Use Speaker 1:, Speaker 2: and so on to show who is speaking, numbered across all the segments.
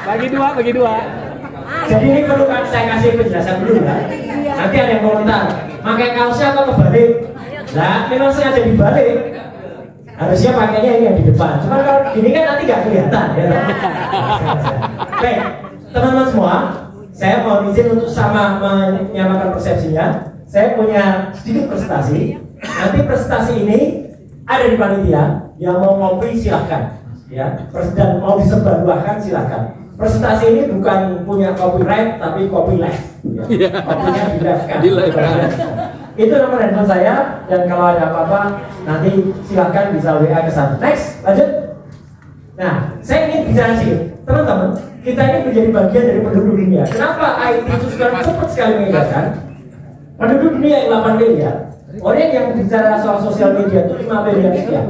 Speaker 1: Bagi dua.
Speaker 2: Jadi ini perlu kan saya kasih penjelasan dulu ya. Nanti ada yang komentar, pakai kaosnya atau kebalik? Nah, memang sengaja dibalik. Harusnya pakainya ini yang di depan. Cuma kalau gini kan nanti nggak kelihatan ya. Baik, teman-teman semua, saya mau izin untuk sama menyamakan persepsinya. Saya punya sedikit presentasi. Nanti presentasi ini ada di panitia. Yang mau ngopi silahkan, ya. Dan mau disebarluaskan silahkan. Presentasi ini bukan punya copyright tapi copyleft. Ya. Kopinya di-live-kan. Itu nomor handphone saya, dan kalau ada apa-apa nanti silahkan bisa WA ke sana. Next, lanjut. Nah, saya ingin bicara sih, teman-teman, kita ini menjadi bagian dari penduduk dunia. Kenapa IT itu sekarang cepat sekali meningkatkan? Penduduk dunia yang 8 miliar, orang yang bicara soal sosial media itu 5 miliar sekian.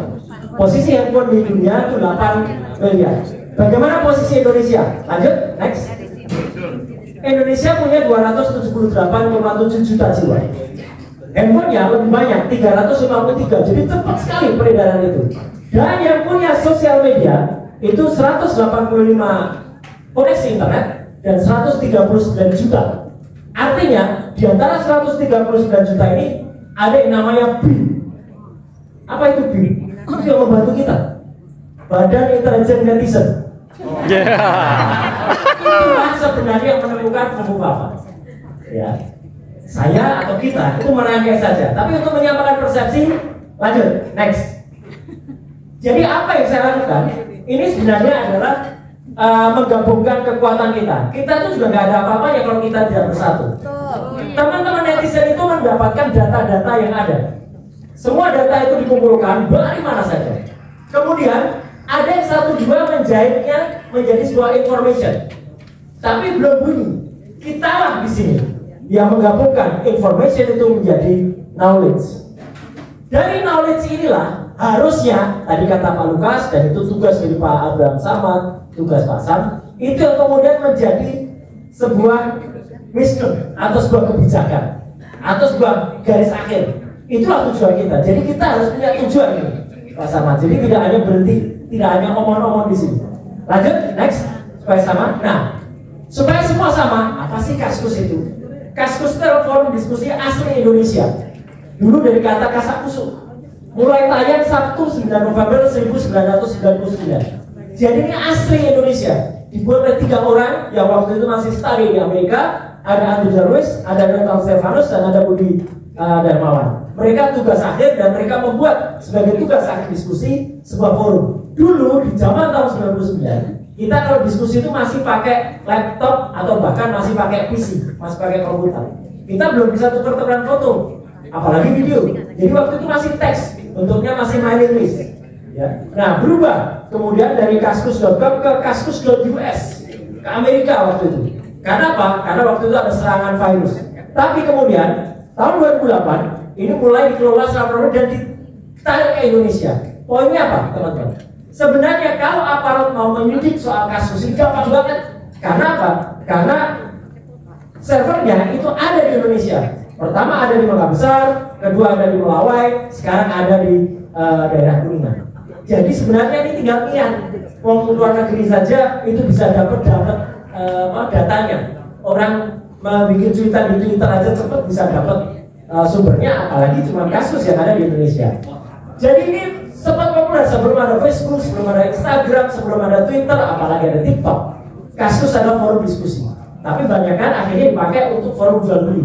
Speaker 2: Posisi handphone di dunia itu 8 miliar. Bagaimana posisi Indonesia? Lanjut, next. Indonesia punya 278,7 juta jiwa. Handphonenya lebih banyak, 353. Jadi cepat sekali peredaran itu. Dan yang punya sosial media itu 185 koneksi internet dan 139 juta. Artinya di antara 139 juta ini ada yang namanya BIN. Apa itu BIN? Itu yang membantu kita. Badan Intelijen Netizen. Itulah sebenarnya yang menemukan pembukaan. Ya. Saya atau kita itu merangkai saja. Tapi untuk menyampaikan persepsi, lanjut, next. Jadi apa yang saya lakukan? Ini sebenarnya adalah menggabungkan kekuatan kita. Kita tuh juga nggak ada apa-apanya kalau kita tidak bersatu. Teman-teman netizen itu mendapatkan data-data yang ada. Semua data itu dikumpulkan dari mana saja. Kemudian ada yang satu dua menjahitnya menjadi sebuah information. Tapi belum bunyi. Kita lah di sini yang menggabungkan information itu menjadi knowledge. Dari knowledge inilah harusnya tadi kata Pak Lukas, dan itu tugas dari Pak Abraham Samad, tugas Pak Sam, itu yang kemudian menjadi sebuah wisdom atau sebuah kebijakan atau sebuah garis akhir. Itulah tujuan kita. Jadi kita harus punya tujuan ini, Pak Samad. Jadi tidak hanya berhenti, tidak hanya omong-omong di sini. Lanjut, next, supaya sama. Nah, supaya semua sama, apa sih Kaskus itu? Kaskus itu forum diskusi asli Indonesia. Dulu dari kata kasakusuk. Mulai tayang Sabtu 9 November 1999. Jadi ini asli Indonesia. Dibuat oleh 3 orang yang waktu itu masih study di Amerika. Ada Andrew Jarvis, ada Nathan Stefanus, dan ada Budi Darmawan. Mereka tugas akhir dan mereka membuat sebagai tugas akhir diskusi sebuah forum. Dulu di zaman tahun 99. Kita kalau diskusi itu masih pakai laptop atau bahkan masih pakai PC, masih pakai komputer. Kita belum bisa tukar-tukaran foto, apalagi video. Jadi waktu itu masih teks, bentuknya masih mailing list. Ya. Nah, berubah kemudian dari kaskus.com ke kaskus.us ke Amerika waktu itu. Karena apa? Karena waktu itu ada serangan virus. Tapi kemudian tahun 2008 ini mulai dikelola secara dan ditarik ke Indonesia. Poinnya apa, teman-teman? Sebenarnya kalau aparat mau menyudik soal kasus ini gampang banget. Karena apa? Karena servernya itu ada di Indonesia. Pertama ada di Makassar, kedua ada di Melawai, sekarang ada di daerah Kuningan. Jadi sebenarnya ini tinggal niat. Wong luar negeri saja itu bisa dapat datanya. Orang bikin cuitan di Twitter aja cepat bisa dapat sumbernya, apalagi cuma kasus yang ada di Indonesia. Jadi ini sempat populer sebelum ada Facebook, sebelum ada Instagram, sebelum ada Twitter, apalagi ada TikTok. Kaskus adalah forum diskusi. Tapi banyak kan akhirnya dipakai untuk forum jual beli.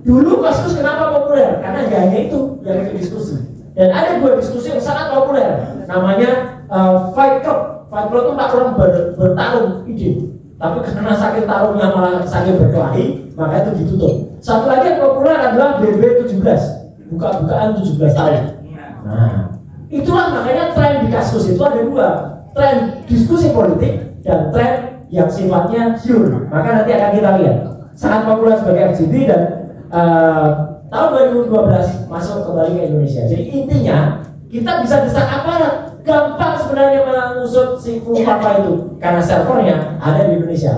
Speaker 2: Dulu Kaskus kenapa populer? Karena hanya itu yang diskusi. Dan ada 2 diskusi yang sangat populer. Namanya Fight Club. Fight Club itu 4 orang bertarung ide. Tapi karena sakit tarungnya malah sakit berkelahi, maka itu ditutup. Satu lagi yang populer adalah BB17. Buka-bukaan 17 tahun. Nah, itulah makanya tren di Kaskus itu ada 2, tren diskusi politik dan tren yang sifatnya pure. Maka nanti akan kita lihat sangat populer sebagai FGD dan tahun 2012 masuk kembali ke Indonesia. Jadi intinya kita bisa desak aparat, gampang sebenarnya mengusut si Papa itu karena servernya ada di Indonesia.